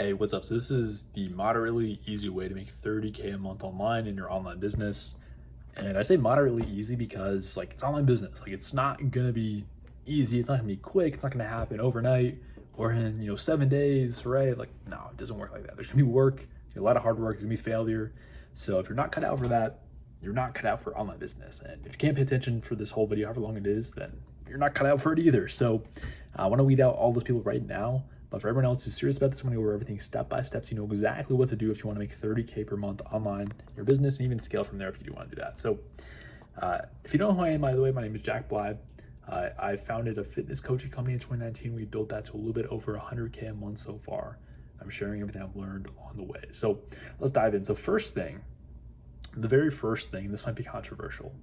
Hey, what's up? So this is the moderately easy way to make 30K a month online in your online business. And I say moderately easy because like it's online business. Like it's not gonna be easy, it's not gonna be quick, it's not gonna happen overnight or in 7 days, right? Like no, it doesn't work like that. There's gonna be work, a lot of hard work, there's gonna be failure. So if you're not cut out for that, you're not cut out for online business. And if you can't pay attention for this whole video, however long it is, then you're not cut out for it either. So I want to weed out all those people right now. But for everyone else who's serious about this, I'm going to go over everything step by step so you know exactly what to do if you want to make 30K per month online in your business and even scale from there if you do want to do that. So if you don't know who I am, by the way, my name is Jack Blybe. I founded a fitness coaching company in 2019. We built that to a little bit over 100K a month so far. I'm sharing everything I've learned along the way. So let's dive in. So first thing, the very first thing, this might be controversial,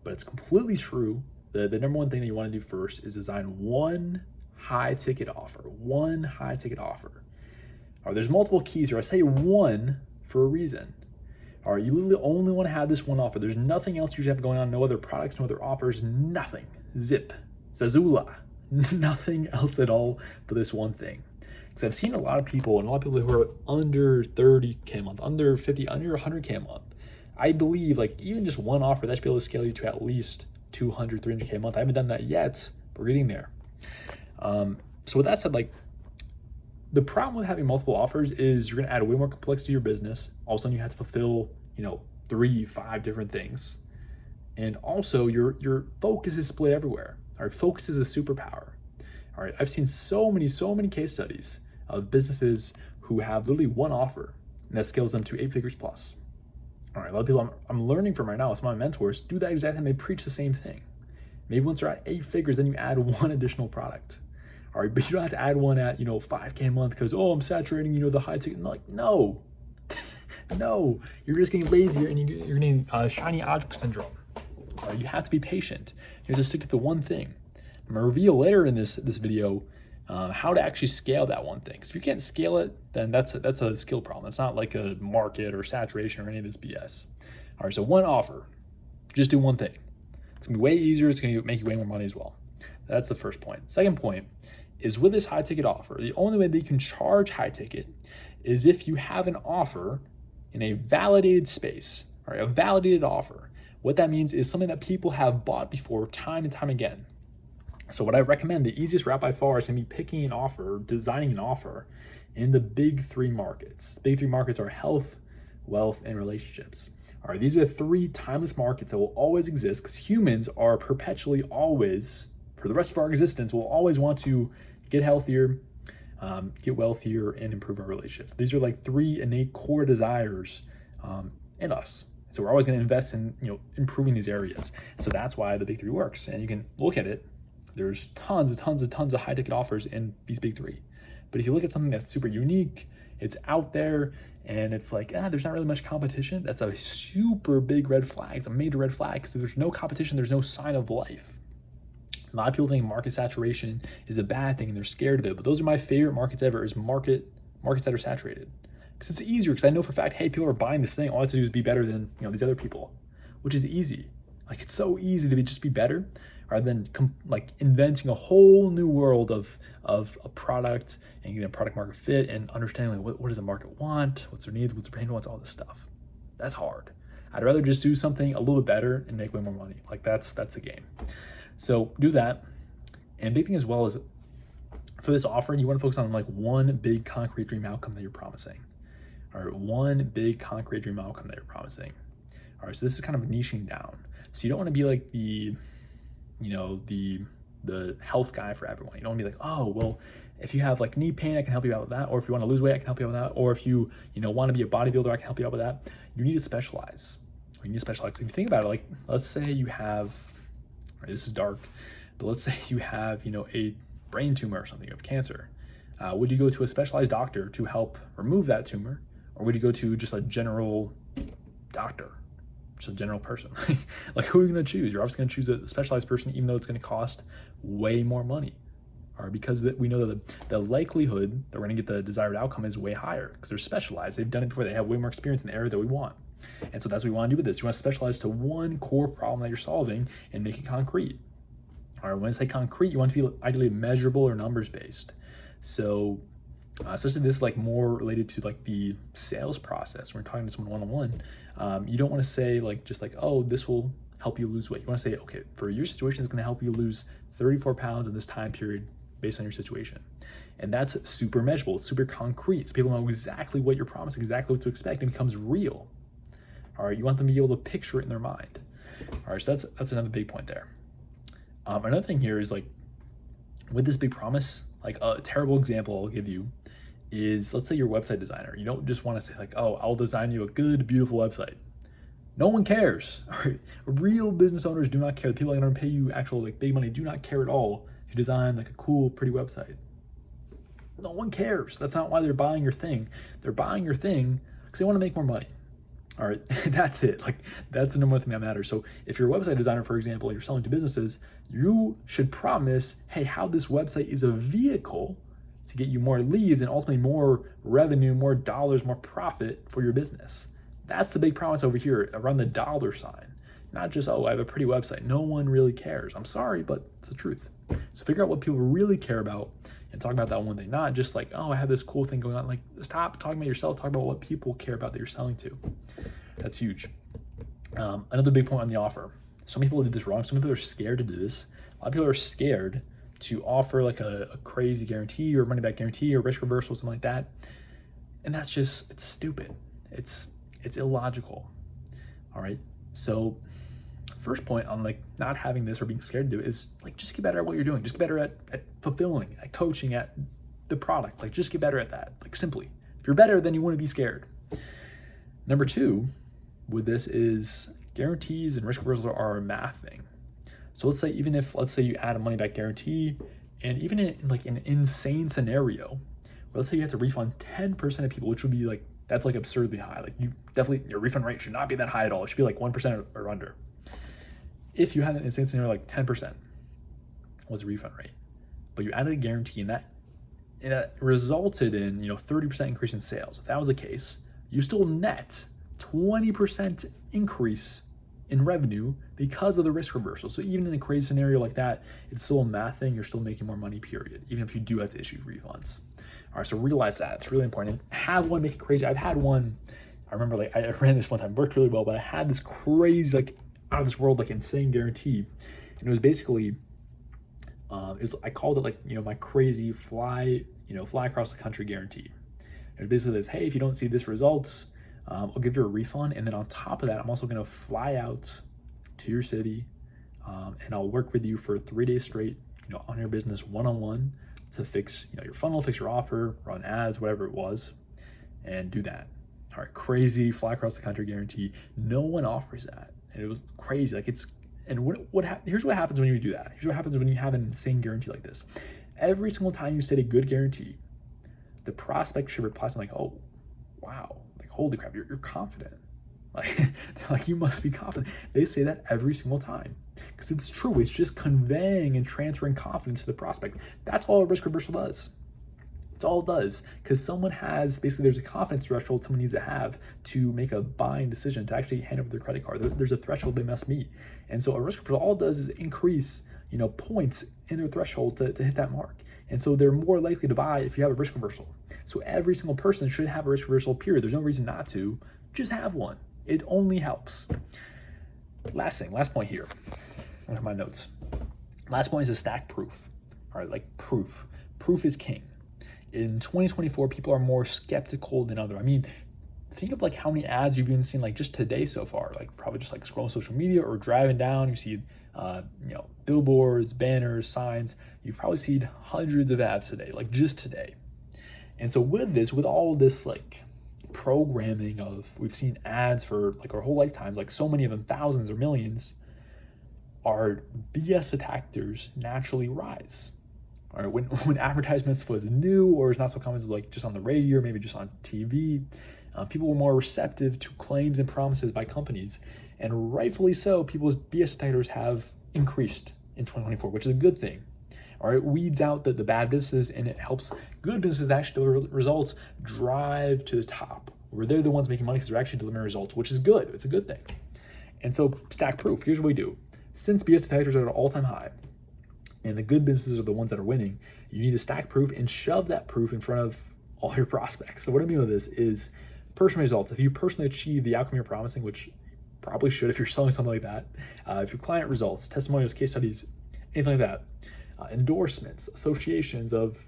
but it's completely true. The number one thing that you want to do first is design one high ticket offer. One high ticket offer. All right, there's multiple keys here. I say one for a reason. All right, you literally only want to have this one offer. There's nothing else you should have going on. No other products, no other offers, nothing. Zip, Zazula, nothing else at all for this one thing. Because I've seen a lot of people, and a lot of people who are under 30K a month, under 50, under 100K a month. I believe like even just one offer that should be able to scale you to at least 200, 300K a month. I haven't done that yet, but we're getting there. So with that said, like the problem with having multiple offers is you're going to add way more complexity to your business. All of a sudden you have to fulfill, 3, 5 different things. And also your focus is split everywhere. All right, focus is a superpower. All right, I've seen so many case studies of businesses who have literally one offer and that scales them to 8 figures plus. All right, a lot of people I'm learning from right now, some of my mentors do that exact thing. They preach the same thing. Maybe once they're at 8 figures, then you add one additional product. All right, but you don't have to add one at 5K a month because I'm saturating the high ticket. Like no, no, you're just getting lazier and you're getting shiny object syndrome. All right, you have to be patient. You have to stick to the one thing. I'm gonna reveal later in this video how to actually scale that one thing. Because if you can't scale it, then that's a skill problem. It's not like a market or saturation or any of this BS. All right, so one offer, just do one thing. It's gonna be way easier. It's gonna make you way more money as well. That's the first point. Second point is with this high ticket offer, the only way that you can charge high ticket is if you have an offer in a validated space, all right, a validated offer. What that means is something that people have bought before time and time again. So what I recommend, the easiest route by far is gonna be picking an offer, designing an offer in the big 3 markets. The big 3 markets are health, wealth, and relationships. All right, these are 3 timeless markets that will always exist because humans are perpetually always, for the rest of our existence, will always want to get healthier, get wealthier, and improve our relationships. These are like 3 innate core desires in us. So we're always going to invest in improving these areas. So that's why the big 3 works. And you can look at it. There's tons of high ticket offers in these big 3. But if you look at something that's super unique, it's out there, and it's like, there's not really much competition, that's a super big red flag. It's a major red flag because if there's no competition, there's no sign of life. A lot of people think market saturation is a bad thing and they're scared of it, but those are my favorite markets ever, is markets that are saturated. Because it's easier, because I know for a fact, hey, people are buying this thing, all I have to do is be better than these other people, which is easy. Like it's so easy to just be better rather than like inventing a whole new world of a product and getting a product market fit and understanding like what does the market want, what's their needs, what's their pain points, all this stuff. That's hard. I'd rather just do something a little bit better and make way more money. Like that's the game. So do that. And big thing as well is for this offer, you want to focus on like one big concrete dream outcome that you're promising. All right, one big concrete dream outcome that you're promising. All right, so this is kind of niching down. So you don't want to be like the health guy for everyone. You don't want to be like, oh, well, if you have like knee pain, I can help you out with that. Or if you want to lose weight, I can help you out with that. Or if you want to be a bodybuilder, I can help you out with that. You need to specialize. You need to specialize. If you think about it, like let's say you have, this is dark, but let's say you have, a brain tumor or something, you have cancer. Would you go to a specialized doctor to help remove that tumor? Or would you go to just a general doctor, just a general person? Like who are you gonna choose? You're obviously gonna choose a specialized person, even though it's gonna cost way more money. All right, because we know that the likelihood that we're gonna get the desired outcome is way higher because they're specialized. They've done it before. They have way more experience in the area that we want. And so that's what we want to do with this. You want to specialize to one core problem that you're solving and make it concrete. All right, when I say concrete, you want to be ideally measurable or numbers based. So Especially this is like more related to like the sales process. When we're talking to someone one-on-one. You don't want to say like just like, oh, this will help you lose weight. You want to say, okay, for your situation, it's going to help you lose 34 pounds in this time period based on your situation. And that's super measurable, it's super concrete. So people know exactly what you're promising, exactly what to expect, and it becomes real. All right, you want them to be able to picture it in their mind. All right, so that's another big point there. Another thing here is like with this big promise, like a terrible example I'll give you is, let's say you're a website designer. You don't just want to say like, oh, I'll design you a good, beautiful website. No one cares. All right? Real business owners do not care. The people that are going to pay you actual like big money do not care at all if you design like a cool, pretty website. No one cares. That's not why they're buying your thing. They're buying your thing because they want to make more money. All right, that's it. Like that's the number one thing that matters. So if you're a website designer, for example, and you're selling to businesses, you should promise, hey, how this website is a vehicle to get you more leads and ultimately more revenue, more dollars, more profit for your business. That's the big promise over here around the dollar sign. Not just, oh, I have a pretty website. No one really cares. I'm sorry, but it's the truth. So figure out what people really care about and talk about that one thing. Not just like, oh, I have this cool thing going on. Like, stop talking about yourself. Talk about what people care about that you're selling to. That's huge. Another big point on the offer. Some people did this wrong. Some people are scared to do this. A lot of people are scared to offer like a crazy guarantee or money back guarantee or risk reversal, something like that. And that's just, it's stupid. It's illogical. All right. So first point on like not having this or being scared to do it is like, just get better at what you're doing. Just get better at fulfilling, at coaching, at the product. Like just get better at that. Like simply, if you're better, then you wouldn't be scared. Number two with this is guarantees and risk reversals are a math thing. So let's say you add a money back guarantee, and even in like an insane scenario, where let's say you have to refund 10% of people, which would be like, that's like absurdly high. Like your refund rate should not be that high at all. It should be like 1% or under. If you had an insane scenario, like 10% was the refund rate, but you added a guarantee and that resulted in, 30% increase in sales. If that was the case, you still net 20% increase in revenue because of the risk reversal. So even in a crazy scenario like that, it's still a math thing. You're still making more money, period, even if you do have to issue refunds. All right, so realize that. It's really important. Have one, make it crazy. I've had one, I remember like I ran this one time, worked really well, but I had this crazy, like out of this world, like insane guarantee. And it was basically, I called it like, my crazy fly across the country guarantee. And it basically says, hey, if you don't see this result, I'll give you a refund. And then on top of that, I'm also going to fly out to your city and I'll work with you for 3 days straight, on your business one-on-one to fix, your funnel, fix your offer, run ads, whatever it was, and do that. All right, crazy fly across the country guarantee. No one offers that. And it was crazy. Like here's what happens when you do that. Here's what happens when you have an insane guarantee like this. Every single time you set a good guarantee, the prospect should reply something like, oh, wow, like, holy crap, you're confident. Like you must be confident. They say that every single time because it's true. It's just conveying and transferring confidence to the prospect. That's all a risk reversal does. It's all it does, because someone has, basically there's a confidence threshold someone needs to have to make a buying decision, to actually hand over their credit card. There's a threshold they must meet. And so a risk reversal, all it does is increase, points in their threshold to hit that mark. And so they're more likely to buy if you have a risk reversal. So every single person should have a risk reversal, period. There's no reason not to. Just have one. It only helps. Last point here. I have my notes. Last point is a stack proof. All right, like proof. Proof is king. In 2024, people are more skeptical than other. I mean, think of like how many ads you've even seen like just today so far, like probably just like scrolling social media or driving down, you see, billboards, banners, signs. You've probably seen hundreds of ads today, like just today. And so with all this like programming of, we've seen ads for like our whole lifetimes, like so many of them, thousands or millions, our BS detectors naturally rise. All right, when advertisements was new or is not so common as like just on the radio or maybe just on TV, people were more receptive to claims and promises by companies, and rightfully so. People's BS detectors have increased in 2024, which is a good thing. All right, it weeds out the bad businesses, and it helps good businesses that actually deliver results drive to the top, where they're the ones making money because they're actually delivering results, which is good. It's a good thing. And so stack proof. Here's what we do. Since BS detectors are at an all-time high, and the good businesses are the ones that are winning, you need to stack proof and shove that proof in front of all your prospects. So what I mean with this is personal results. If you personally achieve the outcome you're promising, which you probably should if you're selling something like that, if your client results, testimonials, case studies, anything like that, endorsements, associations of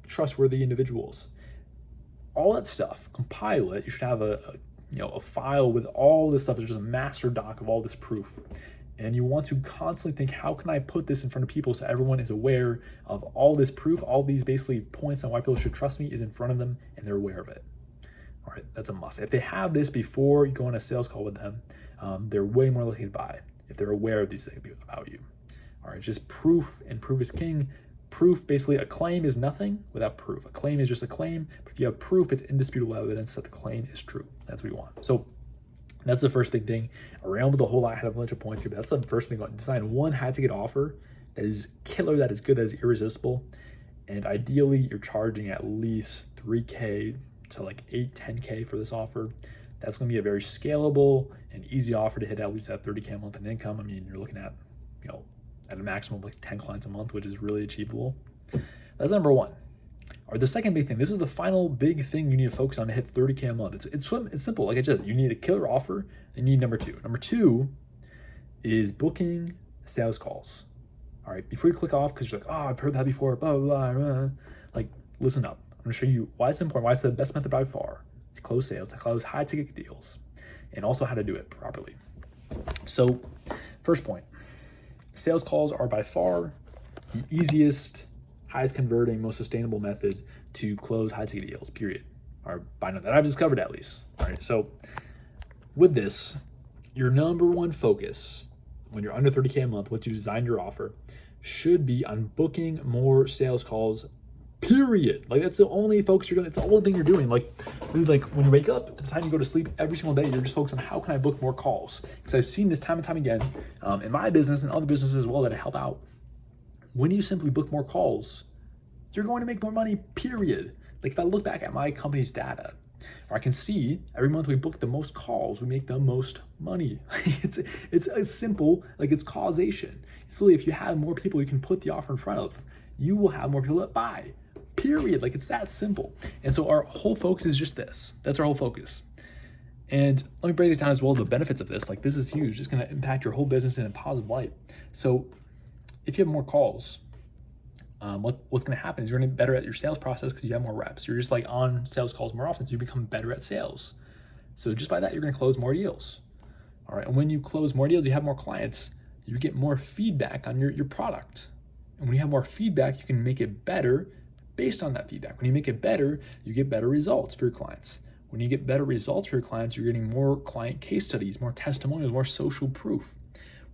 trustworthy individuals, all that stuff, compile it. You should have a file with all this stuff. There's just a master doc of all this proof. And you want to constantly think, how can I put this in front of people so everyone is aware of all this proof, all these basically points on why people should trust me is in front of them and they're aware of it. All right, that's a must. If they have this before you go on a sales call with them, they're way more likely to buy if they're aware of these things about you. All right, just proof, and proof is king. Proof, basically, a claim is nothing without proof. A claim is just a claim, but if you have proof, it's indisputable evidence that the claim is true. That's what you want. So that's the first big thing. I ran with a whole lot, I had a bunch of points here, but that's the first thing. Design one high-ticket offer that is killer, that is good, that is irresistible. And ideally, you're charging at least $3K to like $8, $10K for this offer. That's going to be a very scalable and easy offer to hit at least that $30K a month in income. I mean, you're looking at, at a maximum of like 10 clients a month, which is really achievable. That's number one. Or the second big thing, this is the final big thing you need to focus on to hit 30K a month. It's simple. Like I said, you need a killer offer, and you need number two. Number two is booking sales calls. All right, before you click off, because you're like, oh, I've heard that before, blah, blah, blah. Like, listen up. I'm gonna show you why it's important, why it's the best method by far to close sales, to close high ticket deals, and also how to do it properly. So, first point, sales calls are by far the easiest, highest converting, most sustainable method to close high ticket deals, period. Or by now that I've discovered at least. All right, so with this, your number one focus when you're under 30K a month, once you design your offer, should be on booking more sales calls, period. Like that's the only focus you're doing. It's the only thing you're doing. Like when you wake up to the time you go to sleep every single day, you're just focused on how can I book more calls? Because I've seen this time and time again in my business and other businesses as well that I help out. When you simply book more calls, you're going to make more money, period. Like if I look back at my company's data, I can see every month we book the most calls, we make the most money. It's as simple, like it's causation. It's literally if you have more people you can put the offer in front of, you will have more people that buy, period. Like it's that simple. And so our whole focus is just this. That's our whole focus. And let me break this down as well as the benefits of this. Like this is huge. It's going to impact your whole business in a positive light. So if you have more calls, what's going to happen is you're going to be better at your sales process because you have more reps. You're just like on sales calls more often, so you become better at sales. So just by that, you're going to close more deals. All right. And when you close more deals, you have more clients, you get more feedback on your product. And when you have more feedback, you can make it better based on that feedback. When you make it better, you get better results for your clients. When you get better results for your clients, you're getting more client case studies, more testimonials, more social proof.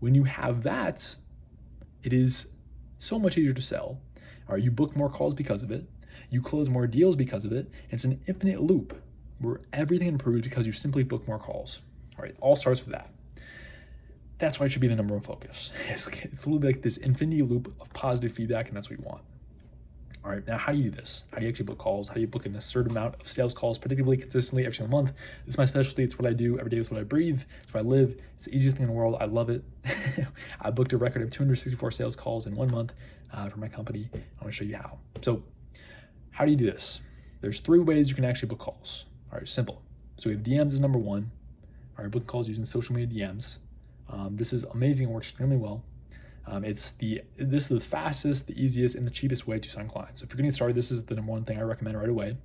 When you have that, it is so much easier to sell. All right, you book more calls because of it. You close more deals because of it. It's an infinite loop where everything improves because you simply book more calls. All right, all starts with that. That's why it should be the number one focus. It's literally like this infinity loop of positive feedback, and that's what you want. All right, now how do you do this? How do you actually book calls? How do you book a certain amount of sales calls predictably, consistently every single month? This is my specialty. It's what I do every day. It's what I breathe. It's what I live. It's the easiest thing in the world. I love it. I booked a record of 264 sales calls in 1 month for my company. I want to show you how. So how do you do this? There's 3 ways you can actually book calls. All right, simple. So we have DMs as number 1. All right, book calls using social media DMs. This is amazing. It works extremely well. This is the fastest, the easiest, and the cheapest way to sign clients. So if you're getting started, this is the number 1 thing I recommend right away.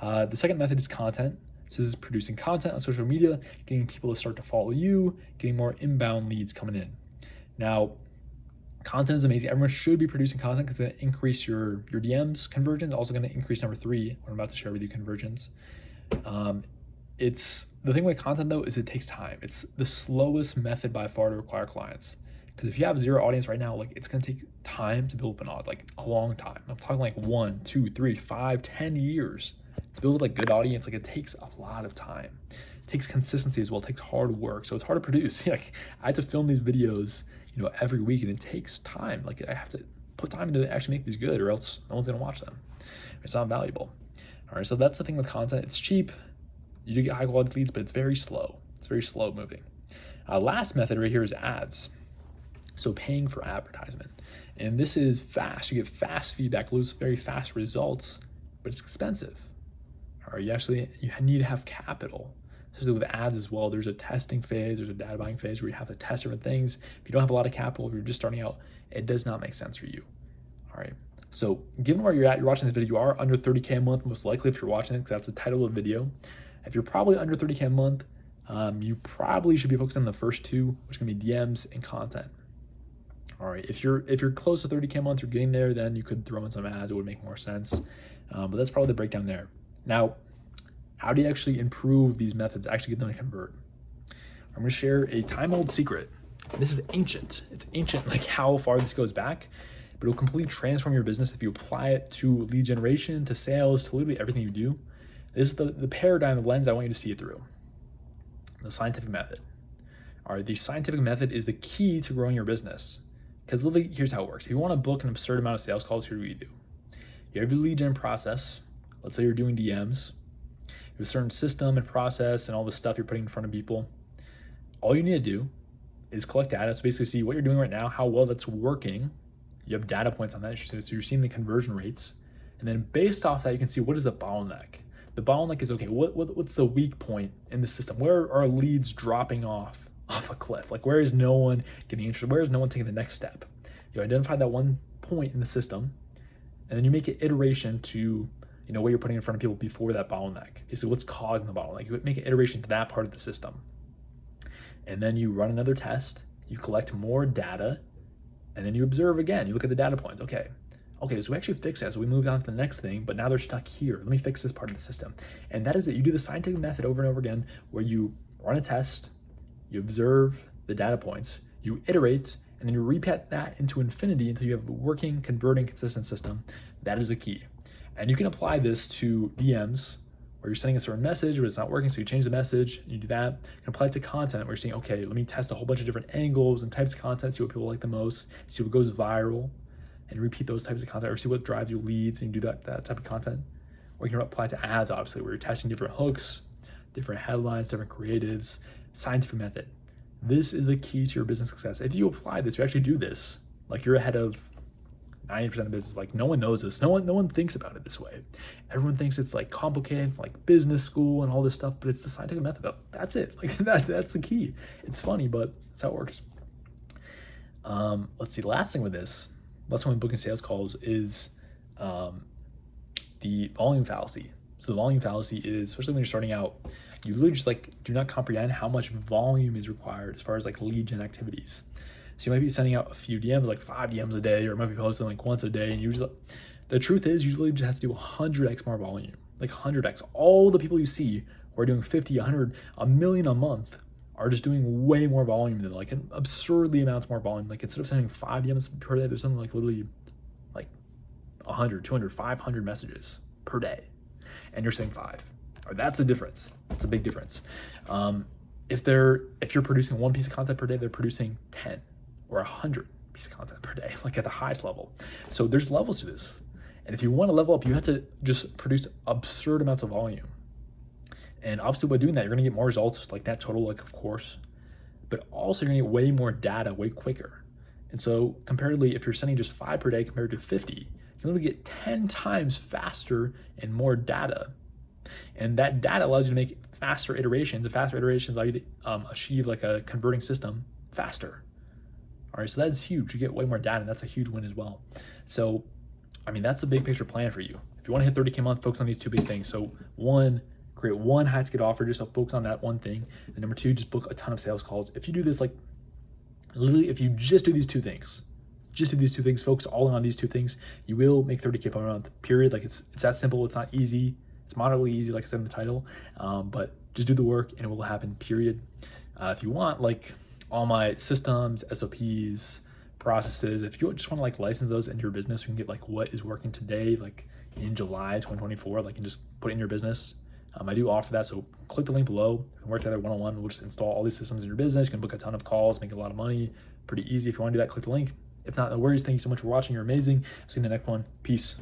The second method is content. So this is producing content on social media, getting people to start to follow you, getting more inbound leads coming in. Now, content is amazing. Everyone should be producing content because it's going to increase your DMs conversions. Also going to increase number 3, what I'm about to share with you, conversions. It's the thing with content though is it takes time. It's the slowest method by far to acquire clients. Because if you have 0 audience right now, like it's gonna take time to build up an audience, like a long time. I'm talking like 1, 2, 3, 5, 10 years to build up like good audience. Like it takes a lot of time. It takes consistency as well. It takes hard work. So it's hard to produce. Like I have to film these videos, every week, and it takes time. Like I have to put time into actually make these good, or else no one's gonna watch them. It's not valuable. All right, so that's the thing with content. It's cheap. You do get high quality leads, but it's very slow. It's very slow moving. Last method right here is ads. So paying for advertisement. And this is fast. You get fast feedback, lose very fast results, but it's expensive. or you need to have capital. Especially with ads as well, there's a testing phase, there's a data buying phase where you have to test different things. If you don't have a lot of capital, if you're just starting out, it does not make sense for you. All right. So given where you're at, you're watching this video, you are under 30K a month, most likely if you're watching it, because that's the title of the video. If you're probably under 30K a month, you probably should be focusing on the first two, which are gonna be DMs and content. All right, if you're close to 30K a month, you're getting there, then you could throw in some ads, it would make more sense. But that's probably the breakdown there. Now, how do you actually improve these methods, actually get them to convert? I'm gonna share a time-old secret. This is ancient. It's ancient, like how far this goes back, but it'll completely transform your business if you apply it to lead generation, to sales, to literally everything you do. This is the paradigm, the lens I want you to see it through. The scientific method. All right, the scientific method is the key to growing your business. Because literally, here's how it works. If you want to book an absurd amount of sales calls, here's what you do. You have your lead gen process. Let's say you're doing DMs. You have a certain system and process and all the stuff you're putting in front of people. All you need to do is collect data. So basically see what you're doing right now, how well that's working. You have data points on that. So you're seeing the conversion rates. And then based off that, you can see what is the bottleneck. The bottleneck is, okay, what's the weak point in the system? Where are leads dropping off a cliff? Like, where is no one getting interested? Where is no one taking the next step? You identify that one point in the system, and then you make an iteration to, what you're putting in front of people before that bottleneck. So what's causing the bottleneck? You make an iteration to that part of the system. And then you run another test, you collect more data, and then you observe again. You look at the data points. Okay, so we actually fixed that. So we moved on to the next thing, but now they're stuck here. Let me fix this part of the system. And that is it. You do the scientific method over and over again, where you run a test, you observe the data points, you iterate, and then you repeat that into infinity until you have a working, converting, consistent system. That is the key. And you can apply this to DMs, where you're sending a certain message, but it's not working, so you change the message, and you do that. You can apply it to content, where you're saying, okay, let me test a whole bunch of different angles and types of content, see what people like the most, see what goes viral, and repeat those types of content, or see what drives you leads, and you do that type of content. Or you can apply it to ads, obviously, where you're testing different hooks, different headlines, different creatives, scientific method. This is the key to your business success. If you apply this, you actually do this, like you're ahead of 90% of business. Like, no one knows this. No one thinks about it this way. Everyone thinks it's like complicated, like business school and all this stuff, but it's the scientific method. That's it. Like that's the key. It's funny, but that's how it works. Let's see. Last thing with this, last one with booking sales calls is the volume fallacy. So the volume fallacy is, especially when you're starting out, you literally just do not comprehend how much volume is required as far as like lead gen activities. So you might be sending out a few DMs, like 5 DMs a day, or might be posting like once a day. And usually, the truth is, usually you just have to do 100x more volume, like 100x. All the people you see who are doing 50, 100, a million a month are just doing way more volume than like an absurdly amounts more volume. Like instead of sending 5 DMs per day, there's something like literally like 100, 200, 500 messages per day. And you're saying 5. Or that's the difference. That's a big difference. If you're producing one piece of content per day, they're producing 10 or 100 pieces of content per day, like at the highest level. So there's levels to this. And if you want to level up, you have to just produce absurd amounts of volume. And obviously by doing that, you're going to get more results, like net total, like of course, but also you're going to get way more data way quicker. And so comparatively, if you're sending just 5 per day compared to 50, you can literally get 10 times faster and more data. And that data allows you to make faster iterations. The faster iterations allow you to achieve like a converting system faster. All right, so that's huge. You get way more data, and that's a huge win as well. So, I mean, that's the big picture plan for you. If you want to hit 30K a month, focus on these 2 big things. So one, create one high ticket offer, just focus on that one thing. And number 2, just book a ton of sales calls. If you do this, like literally, if you just do these 2 things, focus all in on these 2 things, you will make 30K per month, period. Like it's that simple. It's not easy. It's moderately easy, like I said in the title, but just do the work and it will happen, period. If you want like all my systems, SOPs, processes, if you just want to like license those into your business, you can get like what is working today, like in July 2024, like you can just put it in your business. I do offer that, so click the link below. We can work together one-on-one. We'll just install all these systems in your business. You can book a ton of calls, make a lot of money. Pretty easy. If you want to do that, click the link. If not, no worries. Thank you so much for watching. You're amazing. See you in the next one. Peace.